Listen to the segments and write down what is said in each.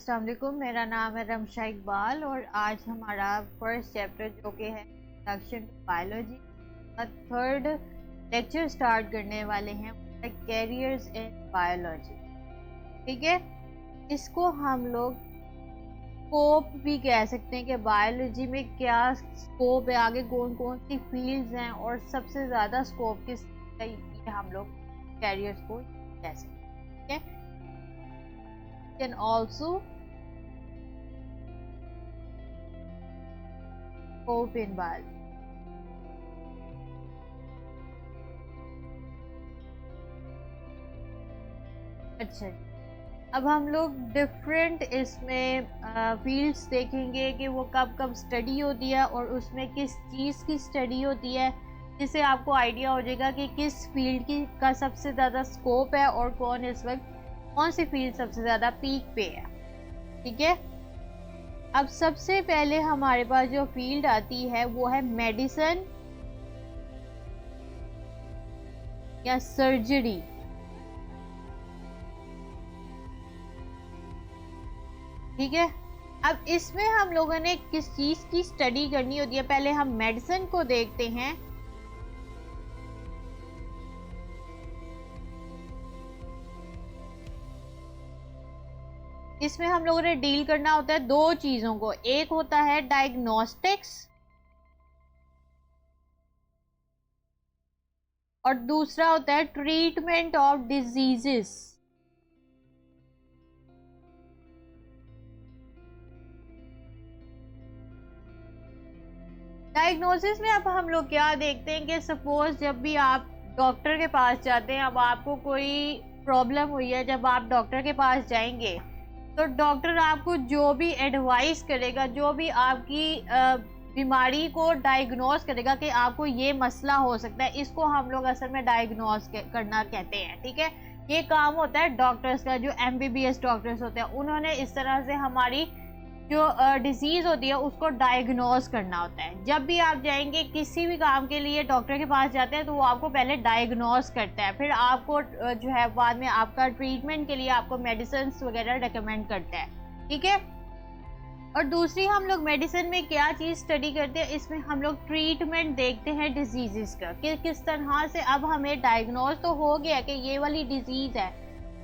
अस्सलाम वालेकुम। मेरा नाम है रमशा इकबाल और आज हमारा फर्स्ट चैप्टर जो कि है इंट्रोडक्शन टू बायोलॉजी का थर्ड लेक्चर स्टार्ट करने वाले हैं, कैरियर्स इन बायोलॉजी। ठीक है, इसको हम लोग स्कोप भी कह सकते हैं कि बायोलॉजी में क्या स्कोप है, आगे कौन कौन सी फील्ड्स हैं और सबसे ज़्यादा स्कोप किस का, ये हम लोग कैरियर्स को कह सकते हैं। ठीक है, can also scope in biology। अच्छा, अब हम लोग डिफरेंट इसमें फील्ड्स देखेंगे कि वो कब कब स्टडी होती है और उसमें किस चीज़ की स्टडी होती है, जिससे आपको आइडिया हो जाएगा कि किस फील्ड की का सबसे ज़्यादा स्कोप है और कौन इस वक्त कौन सी फील्ड सबसे ज़्यादा पीक पे है। ठीक है, अब सबसे पहले हमारे पास जो फील्ड आती है वो है मेडिसिन या सर्जरी। ठीक है, अब इसमें हम लोगों ने किस चीज की स्टडी करनी होती है, पहले हम मेडिसिन को देखते हैं। इसमें हम लोगों ने डील करना होता है दो चीजों को, एक होता है डायग्नोस्टिक्स और दूसरा होता है ट्रीटमेंट ऑफ डिजीजेस। डायग्नोसिस में अब हम लोग क्या देखते हैं कि सपोज जब भी आप डॉक्टर के पास जाते हैं, अब आपको कोई प्रॉब्लम हुई है, जब आप डॉक्टर के पास जाएंगे तो डॉक्टर आपको जो भी एडवाइस करेगा, जो भी आपकी बीमारी को डायग्नोस करेगा कि आपको ये मसला हो सकता है, इसको हम लोग असल में डायग्नोस करना कहते हैं। ठीक है, ये काम होता है डॉक्टर्स का, जो MBBS डॉक्टर्स होते हैं, उन्होंने इस तरह से हमारी जो डिजीज होती है उसको डायग्नोस करना होता है। जब भी आप जाएंगे किसी भी काम के लिए डॉक्टर के पास जाते हैं तो वो आपको पहले डायग्नोस करता है, फिर आपको जो है बाद में आपका ट्रीटमेंट के लिए आपको मेडिसिन वगैरह रेकमेंड करता है। ठीक है, और दूसरी हम लोग मेडिसिन में क्या चीज़ स्टडी करते हैं, इसमें हम लोग ट्रीटमेंट देखते हैं डिजीज़ का कि किस तरह से, अब हमें डायग्नोस तो हो गया कि ये वाली डिजीज़ है,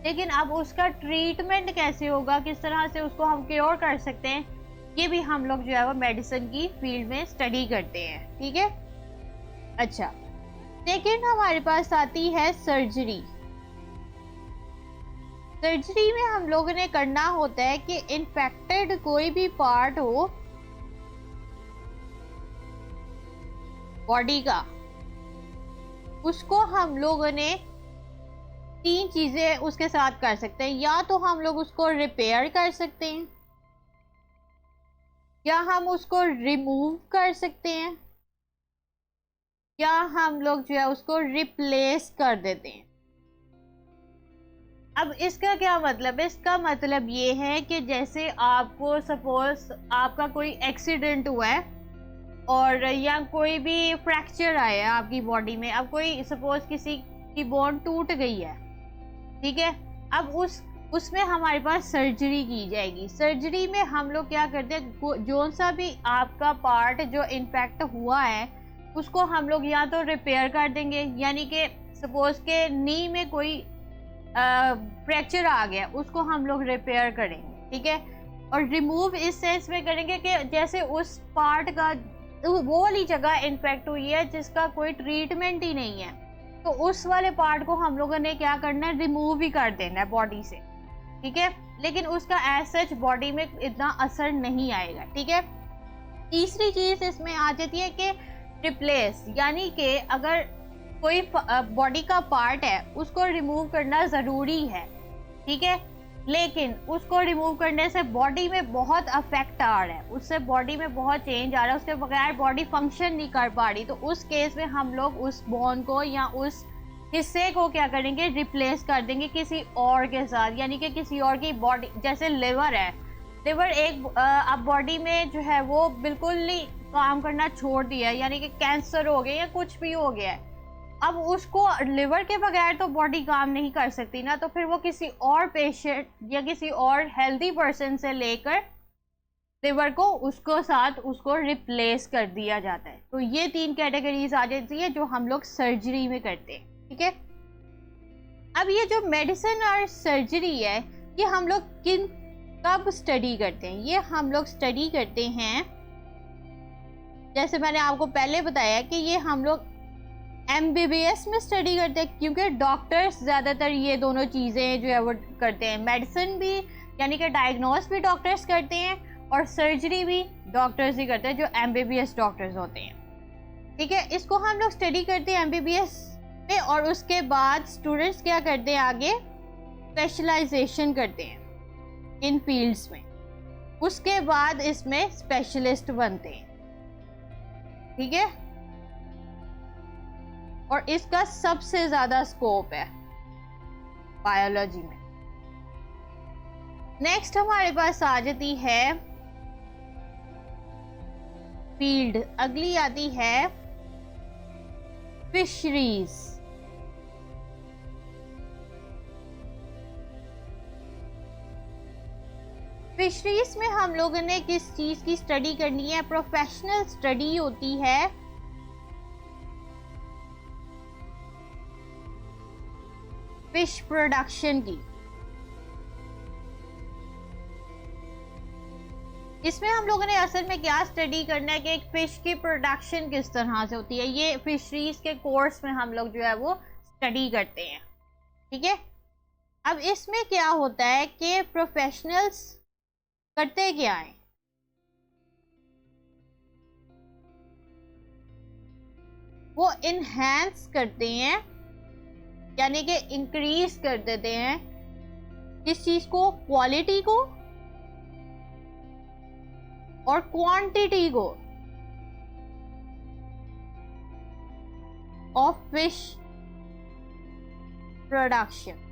लेकिन अब उसका ट्रीटमेंट कैसे होगा, किस तरह से उसको हम क्योर कर सकते हैं, ये भी हम लोग जो है वो मेडिसिन की फील्ड में स्टडी करते हैं। ठीक है, अच्छा, सेकेंड हमारे पास आती है सर्जरी। सर्जरी में हम लोगों ने करना होता है कि इन्फेक्टेड कोई भी पार्ट हो बॉडी का, उसको हम लोगों ने तीन चीजें उसके साथ कर सकते हैं। या तो हम लोग उसको रिपेयर कर सकते हैं, या हम उसको रिमूव कर सकते हैं, या हम लोग जो है उसको रिप्लेस कर देते हैं। अब इसका क्या मतलब है, इसका मतलब ये है कि जैसे आपको सपोज आपका कोई एक्सीडेंट हुआ है और या कोई भी फ्रैक्चर आया है आपकी बॉडी में, अब कोई सपोज किसी की बोन टूट गई है, ठीक है, अब उसमें हमारे पास सर्जरी की जाएगी। सर्जरी में हम लोग क्या करते हैं, जो सा भी आपका पार्ट जो इन्फेक्ट हुआ है उसको हम लोग या तो रिपेयर कर देंगे, यानी कि सपोज के नी में कोई फ्रैक्चर आ गया, उसको हम लोग रिपेयर करेंगे। ठीक है, और रिमूव इस सेंस में करेंगे कि जैसे उस पार्ट का वो वाली जगह इन्फेक्ट हुई है जिसका कोई ट्रीटमेंट ही नहीं है, तो उस वाले पार्ट को हम लोगों ने क्या करना है, रिमूव ही कर देना है बॉडी से। ठीक है, लेकिन उसका एज सच बॉडी में इतना असर नहीं आएगा। ठीक है, तीसरी चीज इसमें आ जाती है कि रिप्लेस, यानी कि अगर कोई बॉडी का पार्ट है उसको रिमूव करना ज़रूरी है। ठीक है, लेकिन उसको रिमूव करने से बॉडी में बहुत अफेक्ट आ रहा है, उससे बॉडी में बहुत चेंज आ रहा है, उसके बगैर बॉडी फंक्शन नहीं कर पा रही, तो उस केस में हम लोग उस बोन को या उस हिस्से को क्या करेंगे, रिप्लेस कर देंगे किसी और के साथ, यानी कि किसी और की बॉडी, जैसे लिवर है, लिवर एक अब बॉडी में जो है वो बिल्कुल ही काम करना छोड़ दिया, यानी कि कैंसर हो गया या कुछ भी हो गया है, अब उसको लिवर के बगैर तो बॉडी काम नहीं कर सकती ना, तो फिर वो किसी और पेशेंट या किसी और हेल्दी पर्सन से लेकर लिवर को उसको साथ उसको रिप्लेस कर दिया जाता है। तो ये 3 कैटेगरीज आ जाती है जो हम लोग सर्जरी में करते हैं, ठीक है। अब ये जो मेडिसिन और सर्जरी है, ये हम लोग कब स्टडी करते हैं? ये हम लोग स्टडी करते हैं, जैसे मैंने आपको पहले बताया कि ये हम लोग MBBS में स्टडी करते हैं, क्योंकि डॉक्टर्स ज़्यादातर ये दोनों चीज़ें जो है वो करते हैं। मेडिसिन भी यानी कि डायग्नोस भी डॉक्टर्स करते हैं, और सर्जरी भी डॉक्टर्स ही करते हैं जो MBBS डॉक्टर्स होते हैं, ठीक है। इसको हम लोग स्टडी करते हैं MBBS में, और उसके बाद स्टूडेंट्स क्या करते हैं, आगे स्पेशलाइजेशन करते हैं इन फील्ड्स में। उसके बाद इसमें स्पेशलिस्ट बनते हैं, ठीक है। और इसका सबसे ज्यादा स्कोप है बायोलॉजी में। नेक्स्ट हमारे पास आ जाती है फील्ड, अगली आती है फिशरीज। फिशरीज में हम लोगों ने किस चीज की स्टडी करनी है? प्रोफेशनल स्टडी होती है फिश प्रोडक्शन की। इसमें हम लोगों ने असल में क्या स्टडी करना है कि एक फिश की प्रोडक्शन किस तरह से होती है। ये फिशरीज के कोर्स में हम लोग जो है वो स्टडी करते हैं, ठीक है। अब इसमें क्या होता है कि प्रोफेशनल्स करते क्या है, वो इनहेंस करते हैं, यानी कि इंक्रीज कर देते हैं किस चीज को? क्वालिटी को और क्वांटिटी को ऑफ फिश प्रोडक्शन।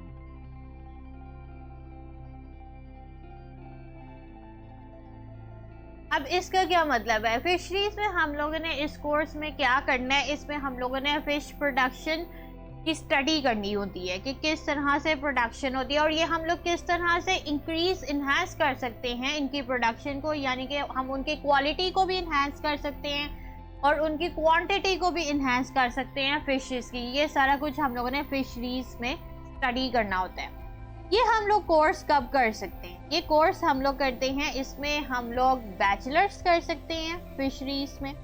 अब इसका क्या मतलब है? फिशरीज में हम लोगों ने इस कोर्स में क्या करना है, इसमें हम लोगों ने फिश प्रोडक्शन की स्टडी करनी होती है कि किस तरह से प्रोडक्शन होती है, और ये हम लोग किस तरह से इंक्रीज इन्हांस कर सकते हैं इनकी प्रोडक्शन को, यानी कि हम उनकी क्वालिटी को भी इन्हांस कर सकते हैं और उनकी क्वांटिटी को भी इन्हांस कर सकते हैं फिशेस की। ये सारा कुछ हम लोगों ने फिशरीज में स्टडी करना होता है। ये हम लोग कोर्स कब कर सकते हैं? ये कोर्स हम लोग करते हैं, इसमें हम लोग बैचलर्स कर सकते हैं फिशरीज में,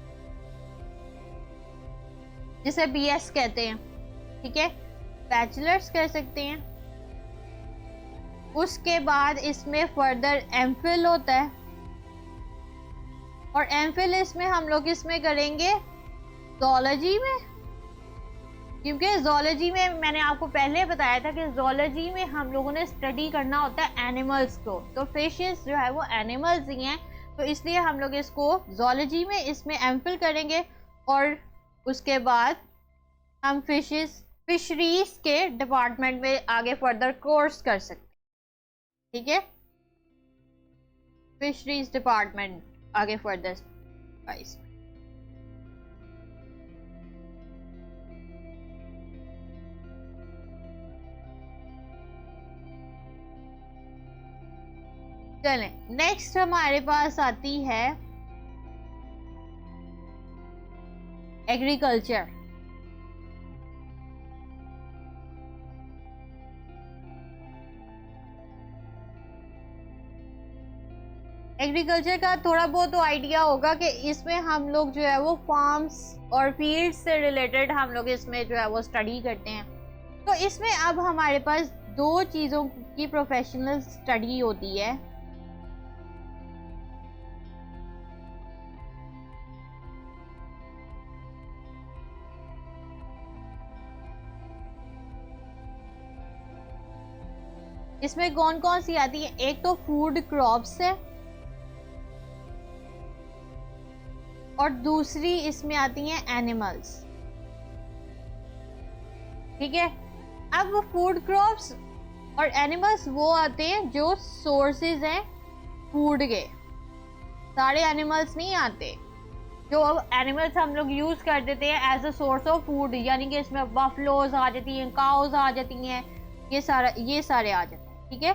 जिसे BS कहते हैं, ठीक है। बैचलर्स कर सकते हैं। उसके बाद इसमें फर्दर एमफिल होता है, और एमफिल इसमें हम लोग इसमें करेंगे ज़ूलॉजी में, क्योंकि ज़ूलॉजी में मैंने आपको पहले बताया था कि ज़ूलॉजी में हम लोगों ने स्टडी करना होता है एनिमल्स को। तो फिशेस जो है वो एनिमल्स ही हैं, तो इसलिए हम लोग इसको ज़ूलॉजी में इसमें एमफिल करेंगे, और उसके बाद हम फिशरीज के डिपार्टमेंट में आगे फर्दर कोर्स कर सकते हैं, ठीक है। फिशरीज डिपार्टमेंट आगे फर्दर वाइज। चलें, नेक्स्ट हमारे पास आती है एग्रीकल्चर। एग्रीकल्चर का थोड़ा बहुत तो आइडिया होगा कि इसमें हम लोग जो है वो फार्म्स और फील्ड्स से रिलेटेड हम लोग इसमें जो है वो स्टडी करते हैं। तो इसमें अब हमारे पास 2 चीज़ों की प्रोफेशनल स्टडी होती है। इसमें कौन कौन सी आती है? एक तो फूड क्रॉप्स है, और दूसरी इसमें आती हैं एनिमल्स, ठीक है। अब फूड क्रॉप्स और एनिमल्स वो आते हैं जो सोर्सेज हैं फूड के, सारे एनिमल्स नहीं आते। जो एनिमल्स हम लोग यूज कर देते हैं as a source of food, यानी कि इसमें बफलोज आ जाती हैं, काउज आ जाती हैं, ये सारे आ जाते हैं। ठीक है,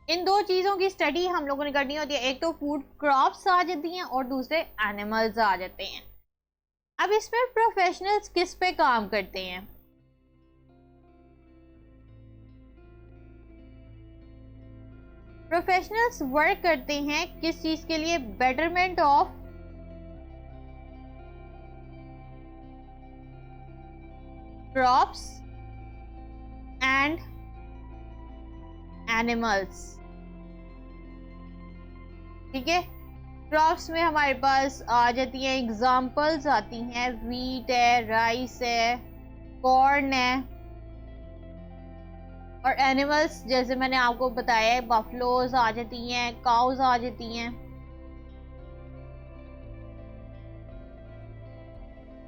इन दो चीजों की स्टडी हम लोगों ने करनी होती है, एक तो फूड क्रॉप्स आ जाती हैं और दूसरे एनिमल्स आ जाते हैं। अब इसमें प्रोफेशनल्स किस पे काम करते हैं? प्रोफेशनल्स वर्क करते हैं किस चीज के लिए? Betterment of crops and animals. ठीक है, क्रॉप्स में हमारे पास आ जाती हैं, एग्जांपल्स आती हैं, वीट है, राइस है, कॉर्न है। और एनिमल्स जैसे मैंने आपको बताया है, बफलोज आ जाती हैं, काउज आ जाती हैं,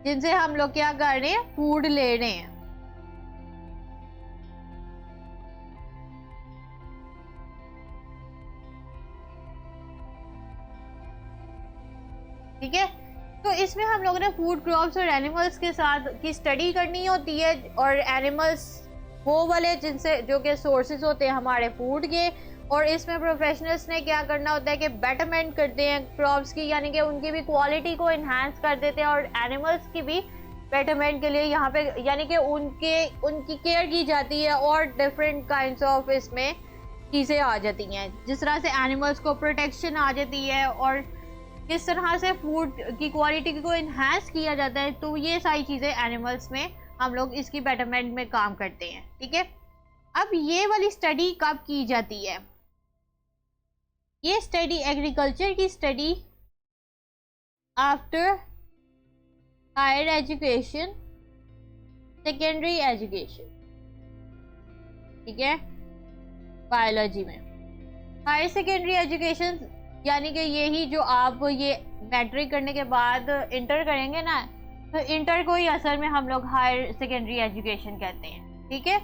जिनसे हम लोग क्या कर रहे हैं? फूड ले रहे हैं। ठीक है, तो इसमें हम लोगों ने फूड क्रॉप्स और एनिमल्स के साथ की स्टडी करनी होती है, और एनिमल्स वो वाले जिनसे जो कि सोर्सेज होते हैं हमारे फूड के, और इसमें प्रोफेशनल्स ने क्या करना होता है कि बेटरमेंट करते हैं क्रॉप्स की, यानी कि उनकी भी क्वालिटी को इन्हांस कर देते हैं, और एनिमल्स की भी बेटरमेंट के लिए यहाँ पे यानी कि उनकी केयर की जाती है, और डिफरेंट काइंड्स ऑफ इसमें चीज़ें आ जाती हैं, जिस तरह से एनिमल्स को प्रोटेक्शन आ जाती है, और किस तरह से फूड की क्वालिटी को इन्हांस किया जाता है। तो ये सारी चीज़ें एनिमल्स में हम लोग इसकी बेटरमेंट में काम करते हैं। ठीक है, अब ये वाली स्टडी कब की जाती है? ये स्टडी एग्रीकल्चर की study after higher education, secondary education. ठीक है, बायोलॉजी में हायर सेकेंडरी एजुकेशन यानी कि यही जो आप ये मैट्रिक करने के बाद इंटर करेंगे ना, तो इंटर को ही असल में हम लोग हायर सेकेंडरी एजुकेशन कहते हैं। ठीक है,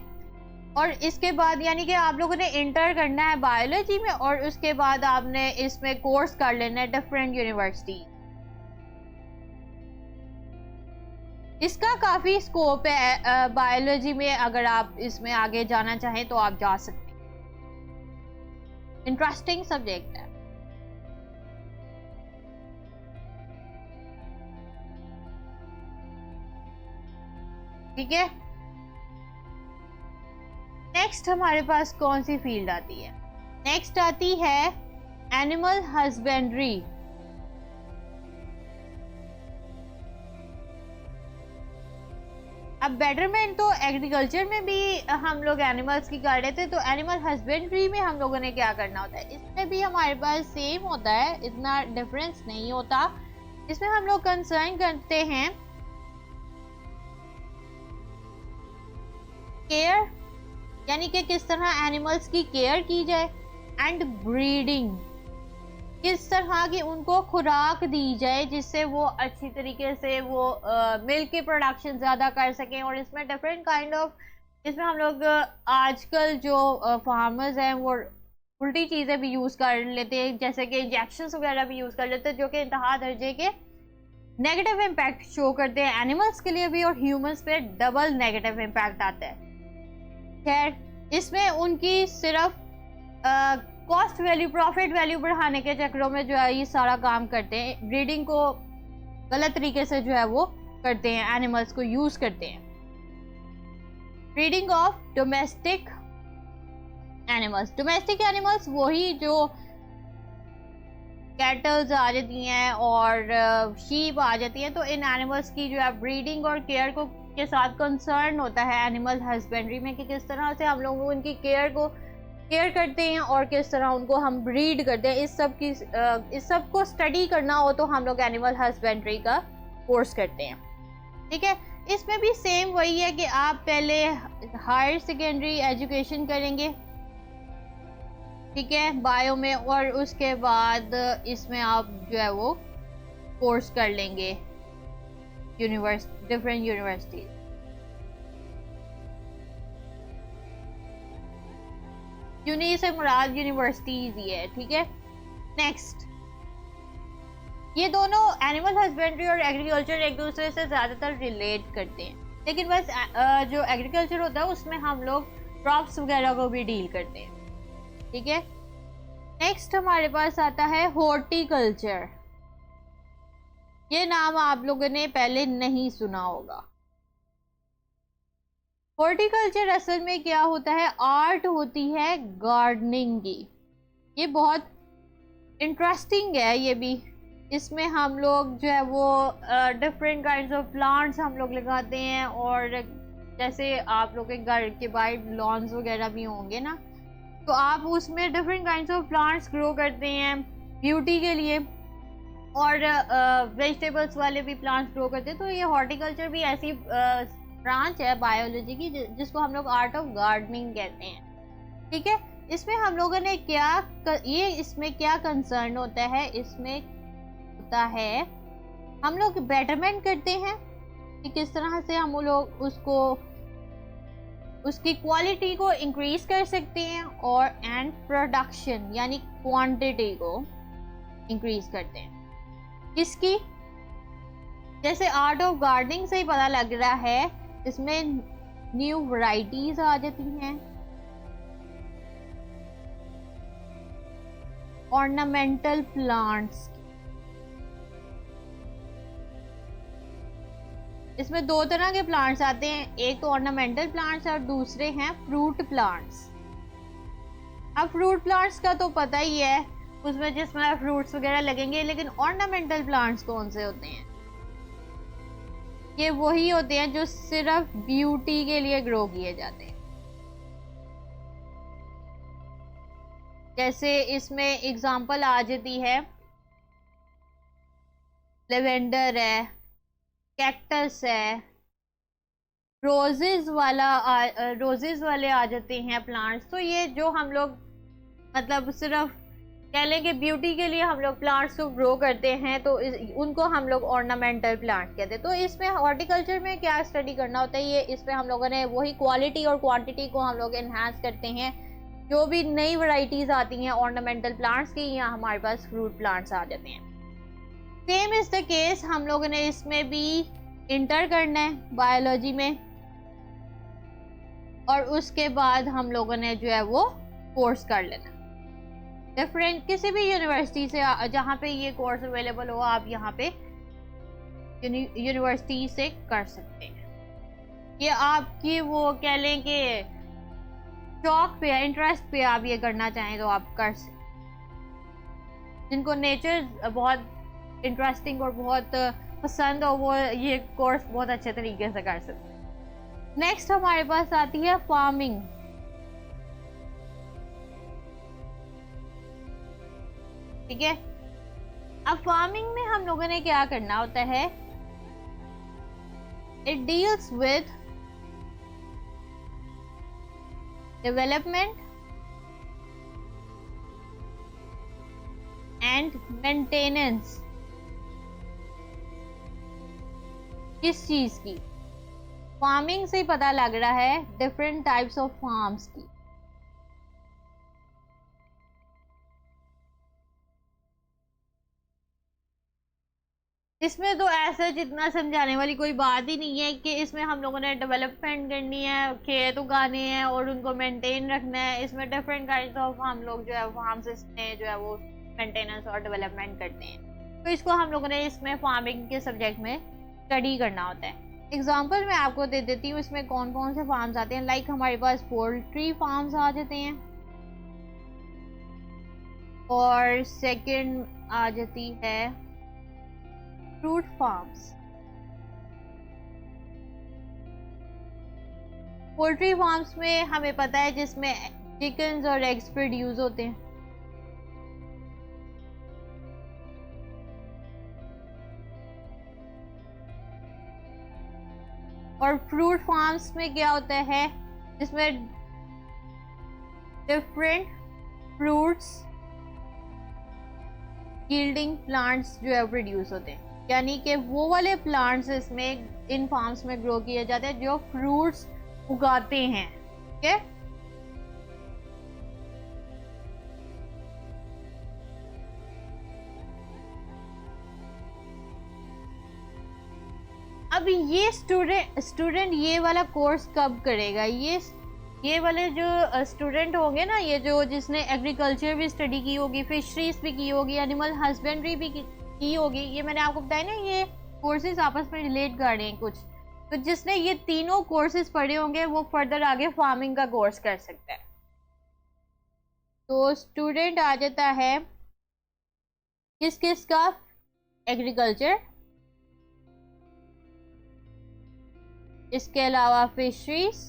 और इसके बाद यानी कि आप लोगों ने इंटर करना है बायोलॉजी में, और उसके बाद आपने इसमें कोर्स कर लेना है डिफरेंट यूनिवर्सिटी। इसका काफ़ी स्कोप है बायोलॉजी में, अगर आप इसमें आगे जाना चाहें तो आप जा सकते हैं, इंटरेस्टिंग सब्जेक्ट है। ठीक है, नेक्स्ट हमारे पास कौन सी फील्ड आती है? नेक्स्ट आती है एनिमल हस्बेंड्री। अब बेटरमेंट तो एग्रीकल्चर में भी हम लोग एनिमल्स की कर रहे थे, तो एनिमल हस्बेंड्री में हम लोगों ने क्या करना होता है? इसमें भी हमारे पास सेम होता है, इतना डिफरेंस नहीं होता। इसमें हम लोग कंसर्न करते हैं केयर, यानी कि किस तरह एनिमल्स की केयर की जाए, एंड ब्रीडिंग, किस तरह की उनको खुराक दी जाए जिससे वो अच्छी तरीके से वो मिल्क की प्रोडक्शन ज़्यादा कर सकें। और इसमें डिफरेंट काइंड ऑफ, इसमें हम लोग आजकल जो फार्मर्स हैं वो उल्टी चीज़ें भी यूज़ कर लेते हैं, जैसे कि इंजेक्शंस वगैरह भी यूज़ कर लेते हैं, जो कि इंतहा दर्जे के नेगेटिव इम्पैक्ट शो करते हैं एनिमल्स के लिए भी, और ह्यूमंस पे डबल नेगेटिव इम्पैक्ट आता है। खैर, इसमें उनकी सिर्फ कॉस्ट वैल्यू, प्रॉफिट वैल्यू बढ़ाने के चक्करों में जो है ये सारा काम करते हैं, ब्रीडिंग को गलत तरीके से जो है वो करते हैं, एनिमल्स को यूज करते हैं। Breeding of domestic animals, domestic animals वही जो कैटल्स आ जाती हैं और शीप आ जाती हैं, तो इन एनिमल्स की जो है ब्रीडिंग और केयर को के साथ कंसर्न होता है एनिमल हस्बेंड्री में, कि किस तरह से हम लोग उनकी केयर करते हैं और किस तरह उनको हम ब्रीड करते हैं। इस सब को स्टडी करना हो तो हम लोग एनिमल हस्बेंड्री का कोर्स करते हैं। ठीक है, इसमें भी सेम वही है कि आप पहले हायर सेकेंडरी एजुकेशन करेंगे, ठीक है, बायो में, और उसके बाद इसमें आप जो है वो कोर्स कर लेंगे डिफरेंट यूनिवर्सिटीज। यूनी से मुराद यूनिवर्सिटीज ही है। ठीक है, नेक्स्ट, ये दोनों एनिमल हस्बेंड्री और एग्रीकल्चर एक दूसरे से ज़्यादातर रिलेट करते हैं, लेकिन बस जो एग्रीकल्चर होता है उसमें हम लोग क्रॉप्स वगैरह को भी डील करते हैं, ठीक है। नेक्स्ट हमारे पास आता है हॉर्टिकल्चर। ये नाम आप लोगों ने पहले नहीं सुना होगा। हॉर्टिकल्चर असल में क्या होता है, आर्ट होती है गार्डनिंग की। ये बहुत इंटरेस्टिंग है ये भी। इसमें हम लोग जो है वो डिफरेंट काइंड्स ऑफ प्लांट्स हम लोग लगाते हैं, और जैसे आप लोग के घर के बाहर लॉन्स वगैरह भी होंगे ना, तो आप उसमें different kinds of plants grow करते हैं ब्यूटी के लिए, और वेजिटेबल्स वाले भी प्लांट्स ग्रो करते हैं। तो ये हॉर्टिकल्चर भी ऐसी ब्रांच है बायोलॉजी की जिसको हम लोग आर्ट ऑफ गार्डनिंग कहते हैं, ठीक है। इसमें हम लोगों ने इसमें क्या कंसर्न होता है, इसमें होता है हम लोग बेटरमेंट करते हैं कि किस तरह से हम लोग उसकी क्वालिटी को इंक्रीज कर सकते हैं, और एंड प्रोडक्शन यानी क्वांटिटी को इंक्रीज करते हैं। इसकी जैसे आर्ट ऑफ गार्डनिंग से ही पता लग रहा है, इसमें न्यू वैरायटीज आ जाती हैं, ऑर्नामेंटल प्लांट्स। इसमें दो तरह के प्लांट्स आते हैं, एक तो ऑर्नामेंटल प्लांट्स और दूसरे हैं फ्रूट प्लांट्स। अब फ्रूट प्लांट्स का तो पता ही है, उसमें जिसमें फ्रूट्स वगैरह लगेंगे, लेकिन ऑर्नामेंटल प्लांट्स कौन से होते हैं? ये वही होते हैं जो सिर्फ ब्यूटी के लिए ग्रो किए जाते हैं। जैसे इसमें एग्जांपल आ जाती है, लेवेंडर है, कैक्टस है, रोजेस वाले आ जाते हैं प्लांट्स। तो ये जो हम लोग मतलब सिर्फ कह लें कि ब्यूटी के लिए हम लोग प्लांट्स को ग्रो करते हैं, तो उनको हम लोग ऑर्नामेंटल प्लांट कहते हैं। तो इसमें हॉर्टिकल्चर में क्या स्टडी करना होता है, ये इसमें हम लोगों ने वही क्वालिटी और क्वांटिटी को हम लोग एनहांस करते हैं। जो भी नई वैरायटीज आती हैं ऑर्नामेंटल प्लांट्स की, यहाँ हमारे पास फ्रूट प्लांट्स आ जाते हैं। सेम इज द केस हम लोगों ने इसमें भी इंटर करना है बायोलॉजी में, और उसके बाद हम लोगों ने जो है वो कोर्स कर लेना। डिफरेंट किसी भी यूनिवर्सिटी से जहाँ पे ये कोर्स अवेलेबल हो, आप यहाँ पे यूनिवर्सिटी से कर सकते हैं। ये आपकी वो कह लें कि शौक पे, इंटरेस्ट पे आप ये करना चाहें तो आप कर सकते। जिनको नेचर बहुत इंटरेस्टिंग और बहुत पसंद हो, वो ये कोर्स बहुत अच्छे तरीके से कर सकते हैं। नेक्स्ट हमारे पास आती है फार्मिंग। ठीक है, अब फार्मिंग में हम लोगों ने क्या करना होता है, it deals with development and maintenance. किस चीज की? फार्मिंग से ही पता लग रहा है डिफरेंट टाइप्स ऑफ फार्म्स की। इसमें तो ऐसा जितना समझाने वाली कोई बात ही नहीं है कि इसमें हम लोगों ने डेवलपमेंट करनी है, खेत उगाने हैं और उनको मेंटेन रखना है। इसमें डिफरेंट काइंड्स ऑफ हम लोग जो है फार्म्स इसमें जो है वो मेंटेनेंस और डेवलपमेंट करते हैं। तो इसको हम लोगों ने इसमें फार्मिंग के सब्जेक्ट में स्टडी करना होता है। एग्जाम्पल मैं आपको दे देती हूँ इसमें कौन कौन से फार्म्स आते हैं। लाइक हमारे पास पोल्ट्री फार्म्स आ जाते हैं, और सेकंड आ जाती है फ्रूट फार्म्स। पोल्ट्री फार्म्स में हमें पता है जिसमें चिकन्स और एग्स प्रोड्यूस होते हैं। और फ्रूट फार्म्स में क्या होता है, जिसमें डिफरेंट फ्रूट्स यील्डिंग प्लांट्स जो है प्रोड्यूस होते हैं। यानी कि वो वाले प्लांट्स इसमें इन फार्म्स में ग्रो किए जाते हैं जो फ्रूट्स उगाते हैं। ठीक है, अब ये स्टूडेंट ये वाला कोर्स कब करेगा? ये वाले जो स्टूडेंट होंगे ना, ये जो जिसने एग्रीकल्चर भी स्टडी की होगी, फिशरीज भी की होगी, एनिमल हस्बेंड्री भी की होगी, ये मैंने आपको बताया ना, ये कोर्सेज आपस में रिलेट कर रहे हैं कुछ, तो जिसने ये तीनों कोर्सेज पढ़े होंगे वो फर्दर आगे फार्मिंग का कोर्स कर सकता है। तो स्टूडेंट आ जाता है किस किस का? एग्रीकल्चर, इसके अलावा फिशरीज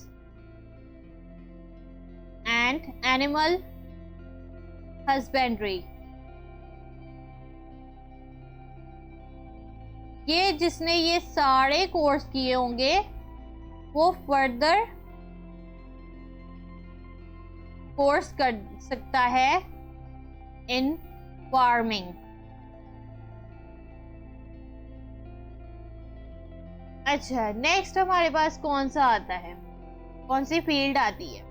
एंड एनिमल हस्बेंड्री। ये जिसने ये सारे कोर्स किए होंगे वो फर्दर कोर्स कर सकता है इन फार्मिंग। अच्छा, नेक्स्ट हमारे पास कौन सा आता है, कौन सी फील्ड आती है?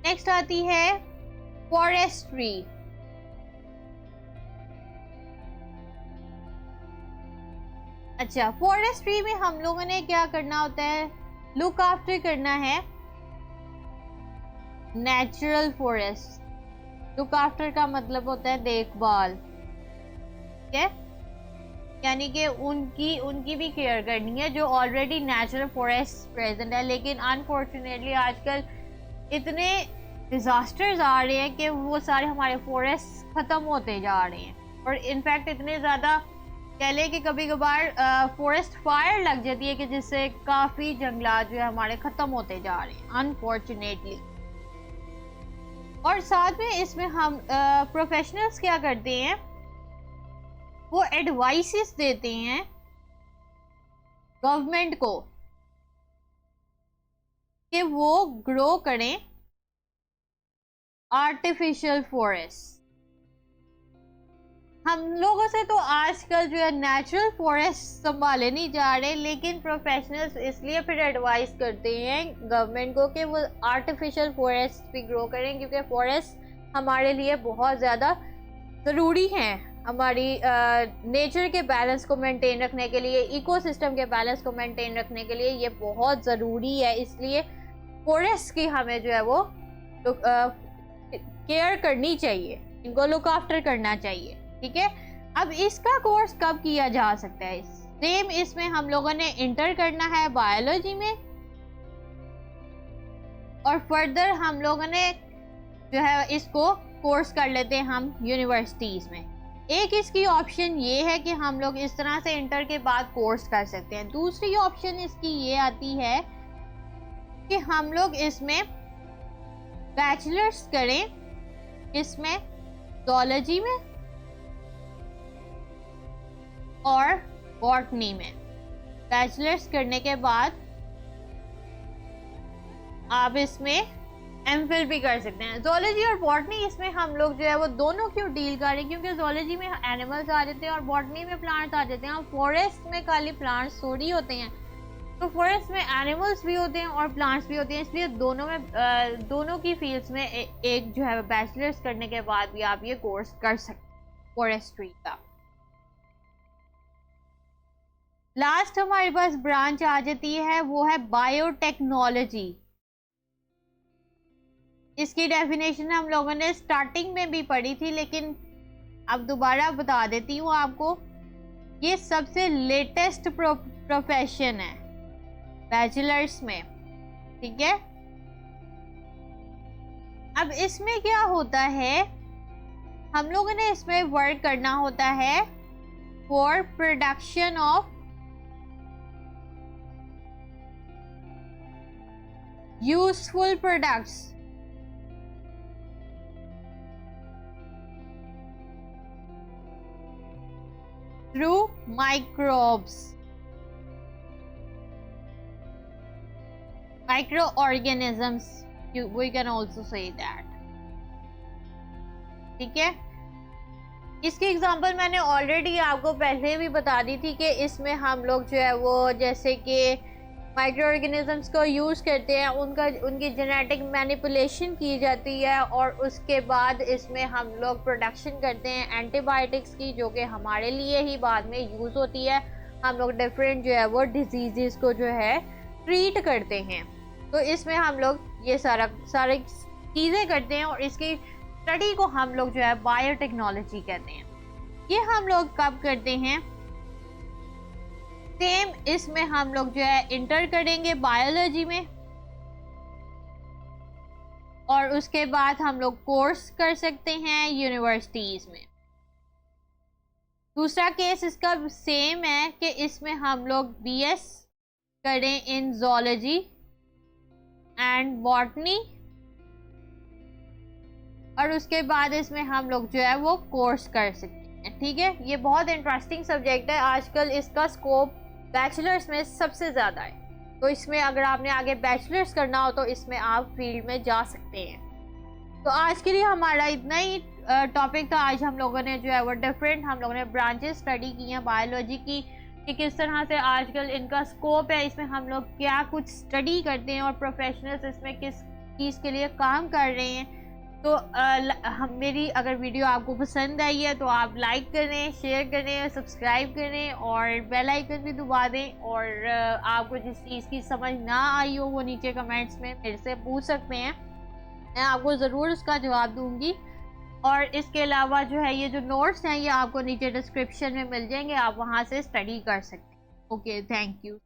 नेक्स्ट आती है फॉरेस्ट्री। अच्छा, फॉरेस्ट्री में हम लोगों ने क्या करना होता है? लुक आफ्टर करना है नेचुरल फॉरेस्ट। लुक आफ्टर का मतलब होता है देखभाल, ठीक है, यानी कि उनकी भी केयर करनी है जो ऑलरेडी नेचुरल फॉरेस्ट प्रेजेंट है। लेकिन अनफॉर्चुनेटली आजकल इतने डिजास्टर्स आ रहे हैं कि वो सारे हमारे फॉरेस्ट खत्म होते जा रहे हैं, और इनफैक्ट इतने ज़्यादा कह लें कि कभी कभार फॉरेस्ट फायर लग जाती है कि जिससे काफ़ी जंगलात जो है हमारे ख़त्म होते जा रहे हैं अनफॉर्चुनेटली। और साथ में इसमें हम प्रोफेशनल्स क्या करते हैं, वो एडवाइसेस देते हैं गवर्नमेंट को कि वो ग्रो करें आर्टिफिशियल फॉरेस्ट। हम लोगों से तो आजकल जो है नेचुरल फॉरेस्ट संभाले नहीं जा रहे, लेकिन प्रोफेशनल्स इसलिए फिर एडवाइस करते हैं गवर्नमेंट को कि वो आर्टिफिशियल फॉरेस्ट भी ग्रो करें, क्योंकि फॉरेस्ट हमारे लिए बहुत ज़्यादा ज़रूरी हैं, हमारी नेचर के बैलेंस को मेंटेन रखने के लिए, इकोसिस्टम के बैलेंस को मेंटेन रखने के लिए ये बहुत ज़रूरी है। इसलिए फॉरेस्ट की हमें जो है वो केयर करनी चाहिए, इनको लुक आफ्टर करना चाहिए, ठीक है। अब इसका कोर्स कब किया जा सकता है? सेम इसमें हम लोगों ने इंटर करना है बायोलॉजी में, और फर्दर हम लोगों ने जो है इसको कोर्स कर लेते हैं हम यूनिवर्सिटीज़ में। एक इसकी ऑप्शन ये है कि हम लोग इस तरह से इंटर के बाद कोर्स कर सकते हैं। दूसरी ऑप्शन इसकी ये आती है कि हम लोग इसमें बैचलर्स करें, इसमें ज़ूलॉजी में और बॉटनी में। बैचलर्स करने के बाद आप इसमें एमफिल भी कर सकते हैं। ज़ूलॉजी और बॉटनी, इसमें हम लोग जो है वो दोनों क्यों डील कर रहे हैं, क्योंकि ज़ूलॉजी में एनिमल्स आ जाते हैं और बॉटनी में प्लांट्स आ जाते हैं। और फॉरेस्ट में खाली प्लांट्स थोड़ी होते हैं, तो फॉरेस्ट में एनिमल्स भी होते हैं और प्लांट्स भी होते हैं, इसलिए दोनों में दोनों की फील्ड्स में एक जो है बैचलर्स करने के बाद भी आप ये कोर्स कर सकते हैं फॉरेस्ट्री का। लास्ट हमारे पास ब्रांच आ जाती है, वो है बायोटेक्नोलॉजी। इसकी डेफिनेशन हम लोगों ने स्टार्टिंग में भी पढ़ी थी, लेकिन अब दोबारा बता देती हूँ आपको। ये सबसे लेटेस्ट प्रोफेशन है बैचलर्स में, ठीक है। अब इसमें क्या होता है, हम लोगों ने इसमें वर्क करना होता है for production of useful products through microbes, microorganisms, we can also say that, ठीक है। इसकी एग्जांपल मैंने ऑलरेडी आपको पहले भी बता दी थी कि इसमें हम लोग जो है वो जैसे कि माइक्रो ऑर्गेनिजम्स को यूज़ करते हैं, उनकी जेनेटिक मैनिपुलेशन की जाती है, और उसके बाद इसमें हम लोग प्रोडक्शन करते हैं एंटीबायोटिक्स की, जो कि हमारे लिए ही बाद में यूज़ होती है। हम लोग डिफरेंट जो है वो डिजीजेस को जो है ट्रीट करते हैं। तो इसमें हम लोग ये सारी चीज़ें करते हैं और इसकी स्टडी को हम लोग जो है बायोटेक्नोलॉजी कहते हैं। ये हम लोग कब करते हैं? सेम इसमें हम लोग जो है इंटर करेंगे बायोलॉजी में, और उसके बाद हम लोग कोर्स कर सकते हैं यूनिवर्सिटीज में। दूसरा केस इसका सेम है कि इसमें हम लोग बीएस करें इन जोलॉजी एंड बॉटनी, और उसके बाद इसमें हम लोग जो है वो कोर्स कर सकते हैं। ठीक है, ये बहुत इंटरेस्टिंग सब्जेक्ट है। आजकल इसका स्कोप बैचलर्स में सबसे ज़्यादा है, तो इसमें अगर आपने आगे बैचलर्स करना हो तो इसमें आप फील्ड में जा सकते हैं। तो आज के लिए हमारा इतना ही टॉपिक था। आज हम लोगों ने जो है वो डिफरेंट हम लोगों ने ब्रांचेस स्टडी की हैं बायोलॉजी की, कि किस तरह से आजकल इनका स्कोप है, इसमें हम लोग क्या कुछ स्टडी करते हैं और प्रोफेशनल्स इसमें किस चीज़ के लिए काम कर रहे हैं। तो मेरी अगर वीडियो आपको पसंद आई है तो आप लाइक करें, शेयर करें, सब्सक्राइब करें और बेल आइकन भी दबा दें। और आपको जिस चीज़ की समझ ना आई हो वो नीचे कमेंट्स में मेरे से पूछ सकते हैं, मैं आपको ज़रूर उसका जवाब दूंगी। और इसके अलावा जो है ये जो नोट्स हैं ये आपको नीचे डिस्क्रिप्शन में मिल जाएंगे, आप वहाँ से स्टडी कर सकते हैं। Okay, thank you.